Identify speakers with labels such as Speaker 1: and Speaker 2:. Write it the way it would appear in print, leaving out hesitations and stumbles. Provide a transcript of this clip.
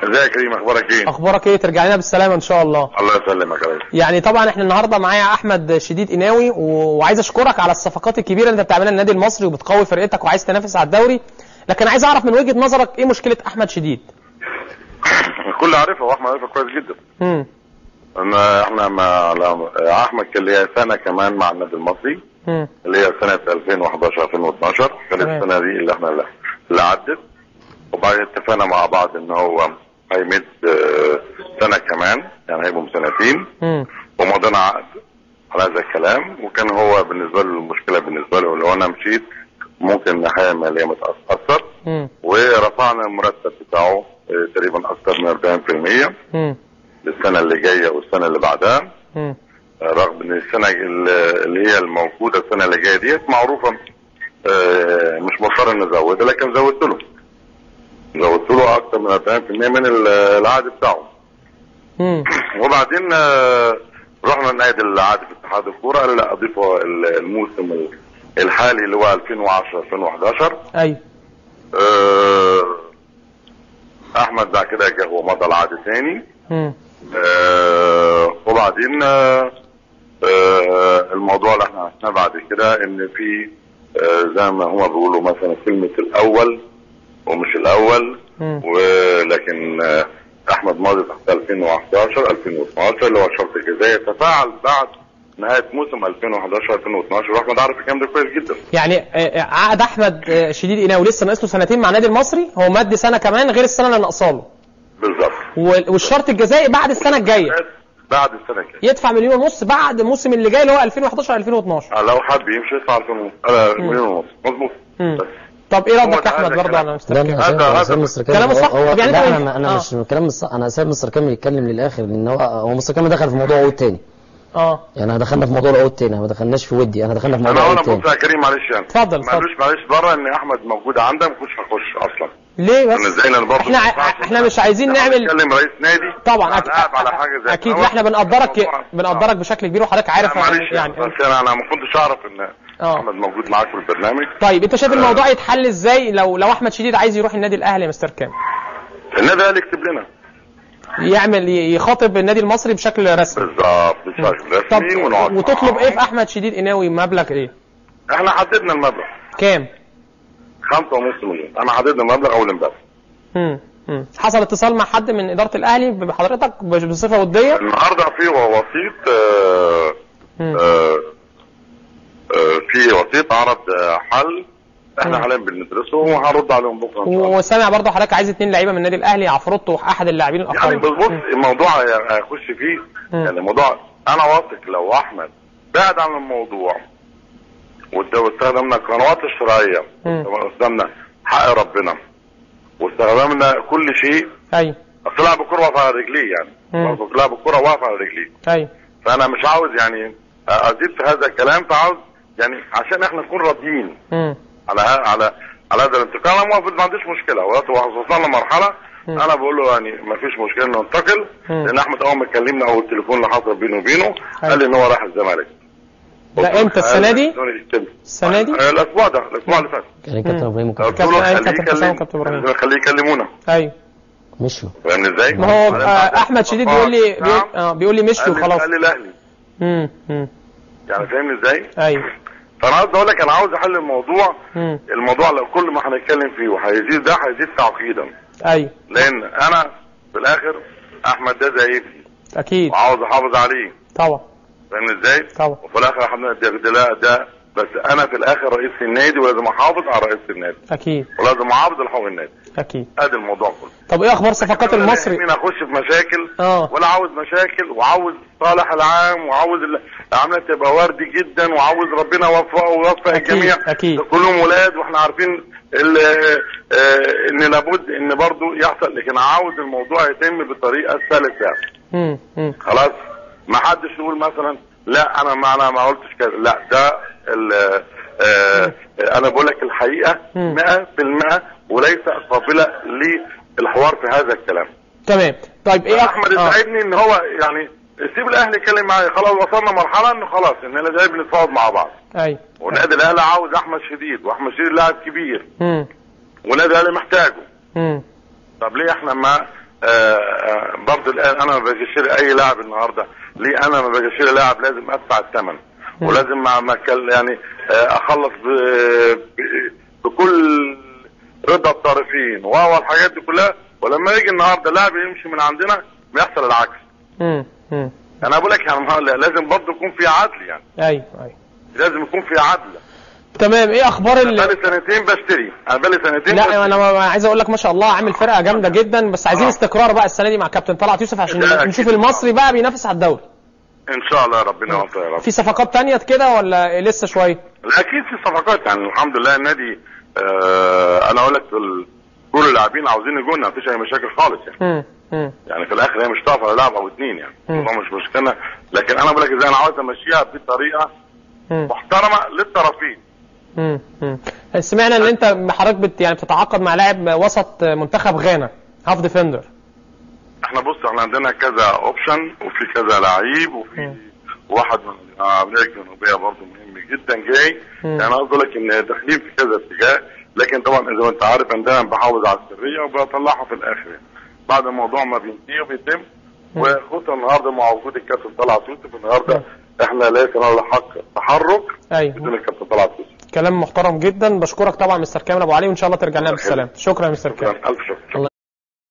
Speaker 1: ازيك يا كريم، اخبارك ايه؟
Speaker 2: اخبارك ايه؟ ترجع لنا بالسلامه ان شاء الله.
Speaker 1: الله يسلمك يا ريس.
Speaker 2: يعني طبعا احنا النهارده معايا احمد شديد قناوي، وعايز اشكرك على الصفقات الكبيره اللي انت بتعملها للنادي المصري وبتقوي فرقتك وعايز تنافس على الدوري، لكن عايز اعرف من وجهه نظرك ايه مشكله احمد شديد؟
Speaker 1: الكل عارفها واحمد عارفها كويس جدا. احنا مع احمد كان ليا سنه كمان مع النادي المصري اللي هي سنه 2011 2012 كانت السنه دي اللي احنا اللي عدت، وبعدين اتفقنا مع بعض ان هو هيمد سنه كمان، يعني هيبقوا سنتين، ومضينا عقد على هذا الكلام. وكان هو بالنسبه له المشكله بالنسبه له لو انا مشيت ممكن الناحيه الماليه متاثر، ورفعنا المرتب بتاعه تقريبا اكثر من 40% للسنه اللي جايه والسنه اللي بعدها، رغم ان السنه اللي هي الموجوده السنه اللي جايه ديت معروفه مش مضطر نزودها، لكن زودت له اكثر من 40% من العقد بتاعه. وبعدين رحنا ننادي العقد في اتحاد الكوره، قال لا اضيفه الموسم الحالي اللي هو 2010 2011.
Speaker 2: ايوه.
Speaker 1: احمد بعد كده جه ومضى العقد ثاني. وبعدين الموضوع اللي احنا عشناه بعد كده ان في زي ما هما بيقولوا مثلا كلمه الاول ومش الاول، ولكن احمد ماضي تحت 2011 2012 اللي هو الشرط الجزائي تفاعل بعد نهايه موسم 2011 2012، واحمد عارف الكلام ده كويس جدا.
Speaker 2: يعني عقد احمد شديد قناوي لسه ناقص له سنتين مع النادي المصري، هو مد سنه كمان غير السنه اللي ناقصاله.
Speaker 1: بالظبط.
Speaker 2: والشرط الجزائي بعد السنه الجايه.
Speaker 1: بعد السنه الجايه
Speaker 2: يدفع 1.5 مليون بعد الموسم اللي جاي اللي هو 2011 2012.
Speaker 1: لو حد يمشي يدفع 1.5 مليون. مظبوط.
Speaker 2: طب ايه ردك يا احمد برضه على مستر كامل؟
Speaker 3: هذا مستر كامل
Speaker 2: كلامه صح.
Speaker 3: يعني انا مش كلام الصح، انا سايب مستر كامل يتكلم للاخر، لان هو مستر كامل دخل في موضوع عقود تاني. يعني دخلنا في موضوع العقود تاني، ما دخلناش في ودي، انا دخلنا في موضوع العقود تاني.
Speaker 1: انا يا كريم معلش يعني
Speaker 2: اتفضل.
Speaker 1: معلش بره ان احمد موجود عندك ما كنتش هخش اصلا.
Speaker 2: ليه بس؟ احنا مش عايزين نعمل
Speaker 1: نتكلم رئيس نادي
Speaker 2: طبعا
Speaker 1: على حاجه زي
Speaker 2: اكيد. احنا بنقدرك بشكل كبير وحضرتك عارف
Speaker 1: يعني انا ما كنتش اعرف ان احمد موجود معاك في البرنامج.
Speaker 2: طيب انت شايف الموضوع يتحل ازاي لو احمد شديد عايز يروح النادي الاهلي يا مستر كامل؟
Speaker 1: النادي الاهلي يكتب لنا،
Speaker 2: يخاطب النادي المصري بشكل رسمي.
Speaker 1: بالظبط بشكل رسمي
Speaker 2: وتطلب ايه في احمد شديد قناوي؟ مبلغ ايه؟
Speaker 1: احنا حددنا المبلغ
Speaker 2: كام؟
Speaker 1: 5.5 مليون. انا حددنا المبلغ اول امبارح.
Speaker 2: حصل اتصال مع حد من اداره الاهلي بحضرتك بصفه وديه؟
Speaker 1: النهارده في وسيط في وسيط عرض حل احنا حاليا بندرسه وهنرد عليهم بكره ان شاء الله.
Speaker 2: وسامع برضه حضرتك عايز 2 لعيبه من النادي الاهلي، عفروتو واحد اللاعبين الاخرين.
Speaker 1: يعني بص الموضوع هيخش فيه يعني الموضوع انا واثق لو احمد بعد عن الموضوع واستخدمنا القنوات الشرعيه واستخدمنا حق ربنا واستخدمنا كل شيء.
Speaker 2: ايوه.
Speaker 1: اصل لاعب الكوره واقف على رجليه، يعني لاعب الكوره واقف على رجليه.
Speaker 2: ايوه.
Speaker 1: فانا مش عاوز يعني ازيد في هذا الكلام، فعاوز يعني عشان احنا نكون راضيين على هذا الانتقال. انا موافق ما عنديش مشكله، وصلنا لمرحله انا بقول له يعني ما فيش مشكله انه ننتقل، لان احمد اول ما كلمنا او التليفون اللي حصل بينه وبينه قال لي ان هو راح الزمالك.
Speaker 2: لا امتى؟ السنه دي؟ السنه دي؟
Speaker 1: الاسبوع اللي فات.
Speaker 3: كابتن ابراهيم
Speaker 1: خليه يكلمونا.
Speaker 2: ايوه
Speaker 3: مشوا.
Speaker 1: فاهم ازاي؟
Speaker 2: ما هو احمد شديد بيقول لي مشوا وخلاص.
Speaker 1: قال لي الاهلي. يعني فاهمني ازاي؟
Speaker 2: ايوه.
Speaker 1: فانا عاوز اقول لك انا عاوز احل الموضوع. الموضوع لو كل ما هنتكلم فيه وهيزيد ده هيزيد تعقيدا.
Speaker 2: ايوه.
Speaker 1: لان انا في الاخر احمد ده زي ابني.
Speaker 2: اكيد.
Speaker 1: وعاوز احافظ عليه.
Speaker 2: طبعا.
Speaker 1: فاهم ازاي؟
Speaker 2: طبعا.
Speaker 1: وفي الاخر احمد ده بس انا في الاخر رئيس النادي ولازم احافظ على رئيس النادي.
Speaker 2: اكيد.
Speaker 1: ولازم احافظ على حقوق النادي.
Speaker 2: اكيد.
Speaker 1: ادي الموضوع كله.
Speaker 2: طب ايه اخبار صفقات المصري؟
Speaker 1: مين اخش في مشاكل ولا عاوز مشاكل، وعاوز صالح العام، وعاوز العمليه تبقى وردي جدا، وعاوز ربنا يوفقه ويوفق الجميع.
Speaker 2: اكيد.
Speaker 1: كلهم ولاد واحنا عارفين ان لابد ان برضو يحصل، لكن عاوز الموضوع يتم بالطريقه السلسه. خلاص ما حدش يقول مثلا لا انا ما قلتش كذا، لا ده انا بقول لك الحقيقه 100% وليس قابله للحوار في هذا الكلام.
Speaker 2: تمام. طيب ايه
Speaker 1: احمد يساعدني ان هو يعني سيب الاهلي يتكلم معايا. خلاص وصلنا مرحله انه خلاص ان انا جاي بنتفاوض مع بعض.
Speaker 2: ايوه.
Speaker 1: والنادي الاهلي عاوز احمد شديد، واحمد شديد لاعب كبير. والنادي الاهلي محتاجه. طب ليه احنا برضه الان انا ما باجيش اي لاعب النهارده، ليه انا ما باجيش لاعب لازم ادفع الثمن ولازم مع يعني اخلص بكل رضا الطرفين والحاجات دي كلها، ولما يجي النهارده لاعب يمشي من عندنا بيحصل العكس. انا بقول لك يعني لازم برضه يكون في عدل يعني.
Speaker 2: ايوه
Speaker 1: لازم يكون في عدل.
Speaker 2: تمام. ايه اخبار
Speaker 1: بقالي سنتين بشتري، انا بقالي سنتين
Speaker 2: لا
Speaker 1: بشتري.
Speaker 2: انا عايز اقول لك ما شاء الله عامل فرقه جامده جدا، بس عايزين استقرار بقى السنه دي مع كابتن طلعت يوسف عشان نشوف المصري بقى بينافس على الدوري
Speaker 1: ان شاء الله. ربنا يوفقه يا رب.
Speaker 2: في صفقات تانية كده ولا لسه شويه؟
Speaker 1: لا اكيد في صفقات يعني الحمد لله. النادي انا اقول لك كل اللاعبين عاوزين يجونا، مفيش اي مشاكل خالص يعني. يعني في الاخر هي مش طرف ولا لاعب او اثنين يعني، الموضوع مش مشكله، لكن انا بقول لك ازاي انا عاوز امشيها بطريقه محترمه للطرفين.
Speaker 2: سمعنا ان انت حضرتك يعني بتتعاقد مع لاعب وسط منتخب غانا، هاف ديفندر.
Speaker 1: احنا بص احنا عندنا كذا اوبشن وفي كذا لعيب وفي واحد من امريكا الجنوبيه برضه مهم جدا جاي. يعني انا اقول لك ان داخلين في كذا اتجاه، لكن طبعا زي ما انت عارف انا دايما بحافظ على السريه وبطلعها في الاخر يعني. بعد الموضوع ما بينتهي وبيتم، وخصوصا النهارده مع وجود الكابتن طلعت يوسف النهارده احنا ليس لنا حق تحرك بدون الكابتن طلعت يوسف.
Speaker 2: كلام محترم جدا. بشكرك طبعا مستر كامل ابو علي، وان شاء الله ترجع لنا بالسلامه. شكرا يا مستر كامل.
Speaker 1: الف شكر.